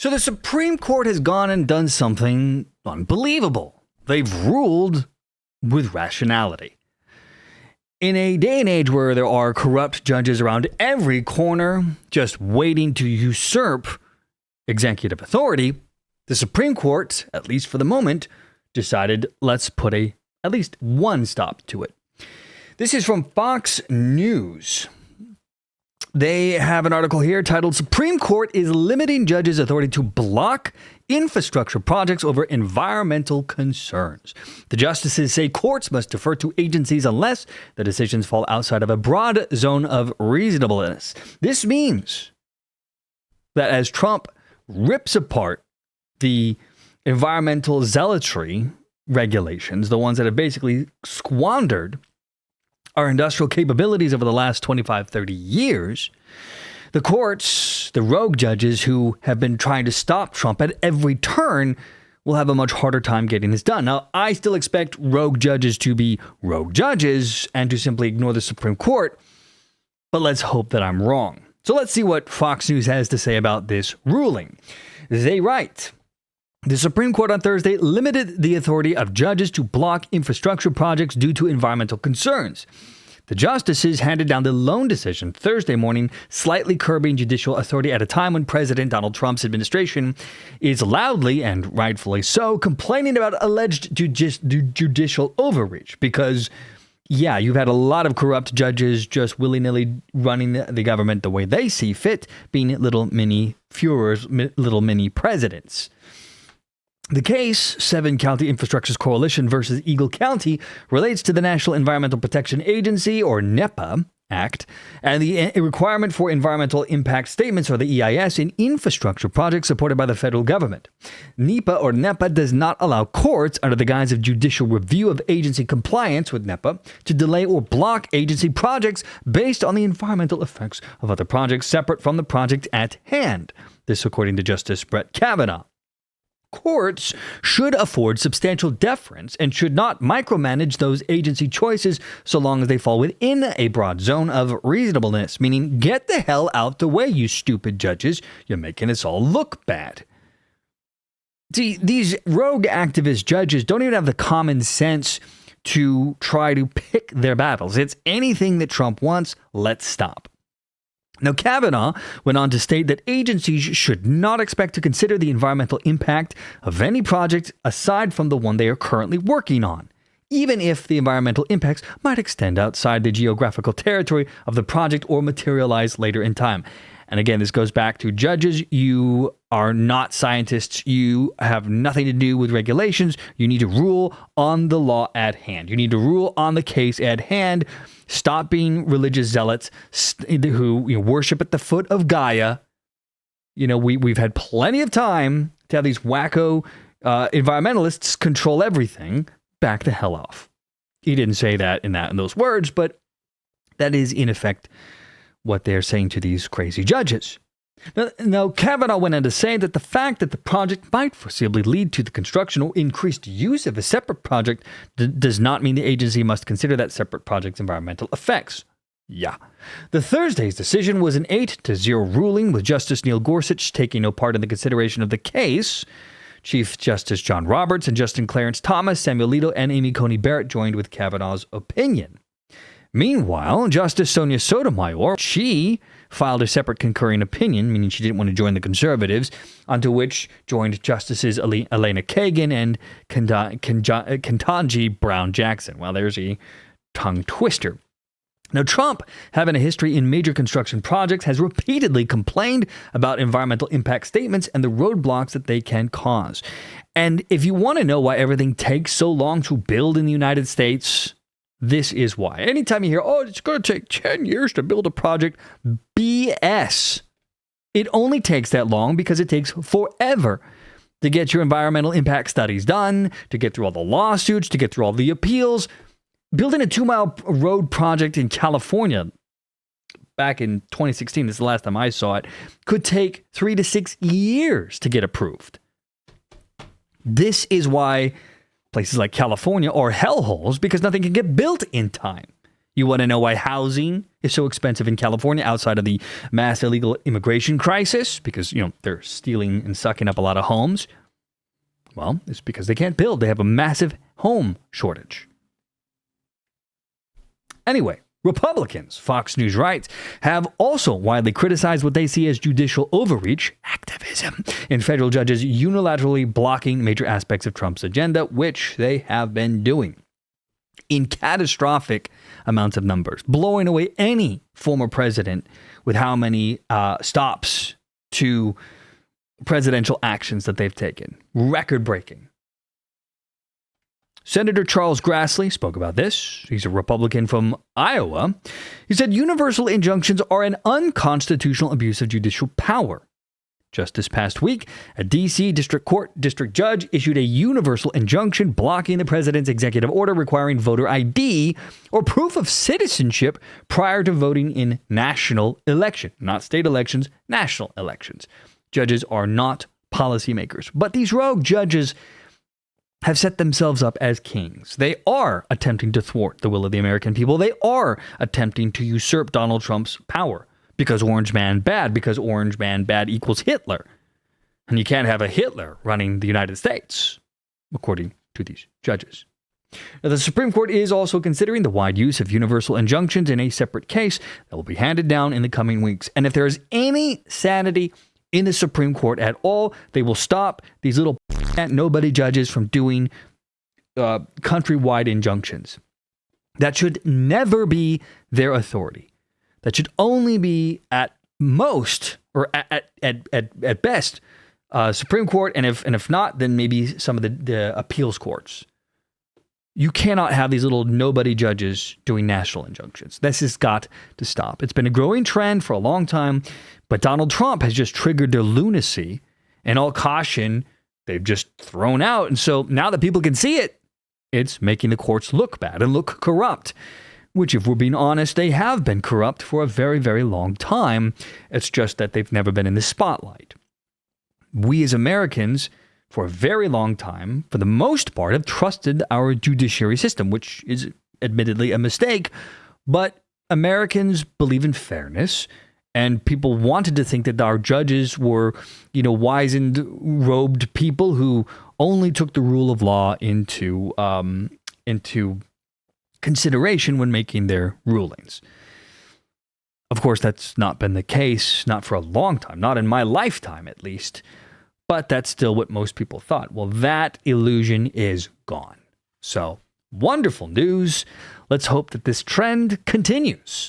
So the Supreme Court has gone and done something unbelievable. They've ruled with rationality. In a day and age where there are corrupt judges around every corner just waiting to usurp executive authority, the Supreme Court, at least for the moment, decided let's put at least one stop to it. This is from Fox News. They have an article here titled "Supreme Court is Limiting Judges' Authority to Block Infrastructure Projects Over Environmental Concerns." The justices say courts must defer to agencies unless the decisions fall outside of a broad zone of reasonableness. This means that as Trump rips apart the environmental zealotry regulations, the ones that have basically squandered our industrial capabilities over the last 25, 30 years, the courts, the rogue judges who have been trying to stop Trump at every turn will have a much harder time getting this done. Now, I still expect rogue judges to be rogue judges and to simply ignore the Supreme Court, but let's hope that I'm wrong. So let's see what Fox News has to say about this ruling. They write, "The Supreme Court on Thursday limited the authority of judges to block infrastructure projects due to environmental concerns. The justices handed down the lone decision Thursday morning, slightly curbing judicial authority at a time when President Donald Trump's administration is loudly, and rightfully so, complaining about alleged judicial overreach. Because, yeah, you've had a lot of corrupt judges just willy-nilly running the government the way they see fit, being little mini Führers, little mini presidents. The case, 7-County Infrastructures Coalition versus Eagle County, relates to the National Environmental Protection Agency, or NEPA, Act, and the requirement for environmental impact statements, or the EIS, in infrastructure projects supported by the federal government. NEPA does not allow courts, under the guise of judicial review of agency compliance with NEPA, to delay or block agency projects based on the environmental effects of other projects separate from the project at hand. This according to Justice Brett Kavanaugh. Courts should afford substantial deference and should not micromanage those agency choices so long as they fall within a broad zone of reasonableness, meaning get the hell out the way, you stupid judges. You're making us all look bad. See, these rogue activist judges don't even have the common sense to try to pick their battles. It's anything that Trump wants, let's stop. Now, Kavanaugh went on to state that agencies should not expect to consider the environmental impact of any project aside from the one they are currently working on, even if the environmental impacts might extend outside the geographical territory of the project or materialize later in time. And again, this goes back to judges. You are not scientists. You have nothing to do with regulations. You need to rule on the law at hand. You need to rule on the case at hand. Stop being religious zealots who worship at the foot of Gaia. We've had plenty of time to have these wacko environmentalists control everything. Back the hell off. He didn't say that in those words, but that is in effect what they're saying to these crazy judges. Now, Kavanaugh went on to say that the fact that the project might foreseeably lead to the construction or increased use of a separate project does not mean the agency must consider that separate project's environmental effects. Yeah. The Thursday's decision was an 8-0 ruling, with Justice Neil Gorsuch taking no part in the consideration of the case. Chief Justice John Roberts and Justice Clarence Thomas, Samuel Alito, and Amy Coney Barrett joined with Kavanaugh's opinion. Meanwhile, Justice Sonia Sotomayor, she filed a separate concurring opinion, meaning she didn't want to join the conservatives, onto which joined Justices Elena Kagan and Ketanji Brown Jackson. Well, there's a tongue twister. Now, Trump, having a history in major construction projects, has repeatedly complained about environmental impact statements and the roadblocks that they can cause. And if you want to know why everything takes so long to build in the United States, this is why. Anytime you hear, it's going to take 10 years to build a project, BS. It only takes that long because it takes forever to get your environmental impact studies done, to get through all the lawsuits, to get through all the appeals. Building a 2-mile road project in California back in 2016, this is the last time I saw it, could take 3 to 6 years to get approved. This is why places like California are hellholes, because nothing can get built in time. You want to know why housing is so expensive in California outside of the mass illegal immigration crisis? Because, they're stealing and sucking up a lot of homes. Well, it's because they can't build. They have a massive home shortage. Anyway, Republicans, Fox News writes, have also widely criticized what they see as judicial overreach, activism, in federal judges unilaterally blocking major aspects of Trump's agenda, which they have been doing in catastrophic amounts of numbers, blowing away any former president with how many stops to presidential actions that they've taken. Record-breaking. Senator Charles Grassley spoke about this. He's a Republican from Iowa. He said universal injunctions are an unconstitutional abuse of judicial power. Just this past week, a D.C. District Court district judge issued a universal injunction blocking the president's executive order requiring voter ID or proof of citizenship prior to voting in national election, not state elections, national elections. Judges are not policymakers, but these rogue judges have set themselves up as kings. They are attempting to thwart the will of the American people. They are attempting to usurp Donald Trump's power. Because Orange Man bad, because Orange Man bad equals Hitler. And you can't have a Hitler running the United States, according to these judges. Now, the Supreme Court is also considering the wide use of universal injunctions in a separate case that will be handed down in the coming weeks. And if there is any sanity in the Supreme Court at all, they will stop these little nobody judges from doing countrywide injunctions. That should never be their authority. That should only be at most, or at best, Supreme Court, and if not, then maybe some of the appeals courts. You cannot have these little nobody judges doing national injunctions. This has got to stop. It's been a growing trend for a long time, but Donald Trump has just triggered their lunacy, and all caution they've just thrown out. And so now that people can see it, it's making the courts look bad and look corrupt. Which, if we're being honest, they have been corrupt for a very, very long time. It's just that they've never been in the spotlight. We as Americans, for a very long time, for the most part, have trusted our judiciary system, which is admittedly a mistake. But Americans believe in fairness, and people wanted to think that our judges were, wizened, robed people who only took the rule of law into consideration when making their rulings. Of course, that's not been the case, not for a long time, not in my lifetime at least, but that's still what most people thought. Well, that illusion is gone. So, wonderful news. Let's hope that this trend continues.